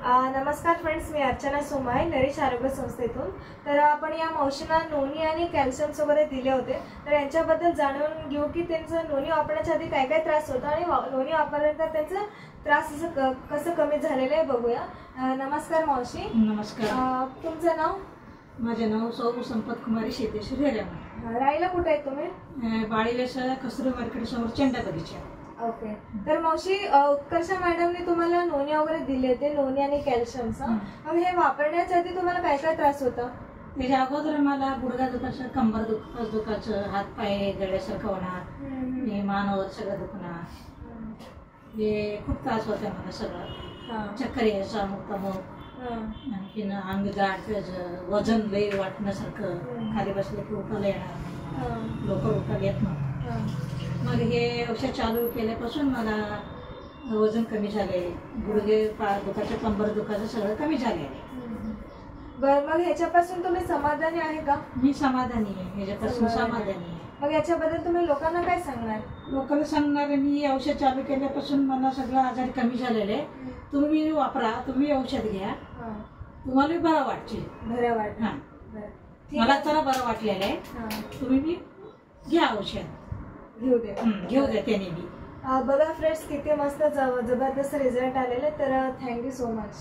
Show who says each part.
Speaker 1: नमस्कार फ्रेंड्स, मी अर्चना सोमाय, नरेश आरोग्य संस्थेतून। तर आपण या मावशींना नोनी आणि कॅल्शियम्स वगैरे दिले होते, तर यांच्याबद्दल जाणून घेऊ की त्यांचं नोनी वापरण्याच्या आधी काय काय त्रास होता आणि नोनी वापरल्यानंतर त्यांचा त्रास कसं कमी झालेलं आहे बघूया। नमस्कार मावशी।
Speaker 2: नमस्कार।
Speaker 1: तुमचं नाव?
Speaker 2: माझे नाव सौ संपत कुमारी शेतेश्वरी रेवा।
Speaker 1: राहायला कुठे आहे तुम्ही?
Speaker 2: बाळीवेसा कसुरी मार्केट समोर चंडा बगीचा।
Speaker 1: ओके। तर मावशी, उत्कर्षा मॅडमने तुम्हाला नोनी वगैरे दिले होते, नोनी आणि कॅल्शियम्स। मग हे वापरण्याच्या आधी तुम्हाला काय काय त्रास होता?
Speaker 2: त्याच्या अगोदर मला गुडघा दुखायचं, कंबर दुखायचं, हात पाय गळ्यासारखं होणार, मानवर सगळं दुखणार, हे खूप त्रास होता मला सगळं। चक्कर यायचा, मुक्कामुक, आणखीन अंग जाड, वजन लई वाटण्यासारखं, खाली बसले की उठायला येणार, लवकर उठायला येत नव्हतं। मग हे औषध चालू केल्यापासून मला वजन कमी झाले, गुडघे दुखायचं, कंबर दुखायचं सगळं कमी झाले।
Speaker 1: बरं, मग ह्याच्यापासून तुम्ही समाधानी आहे का?
Speaker 2: मी समाधानी आहे, ह्याच्यापासून समाधानी आहे।
Speaker 1: मग याच्याबद्दल तुम्ही लोकांना काय सांगणार?
Speaker 2: लोकांना सांगणार, मी औषध चालू केल्यापासून मला सगळं आजारी कमी झालेले, तुम्ही वापरा, तुम्ही औषध घ्या, तुम्हाला बरं वाटतील।
Speaker 1: बरं वाटत?
Speaker 2: मला तर बरं वाटलेलं आहे, तुम्ही बी घ्या, औषध घेऊ द्या त्याने बी।
Speaker 1: बघा फ्रेंड्स, किती मस्त जबरदस्त रिझल्ट आलेले। तर थँक्यू सो मच।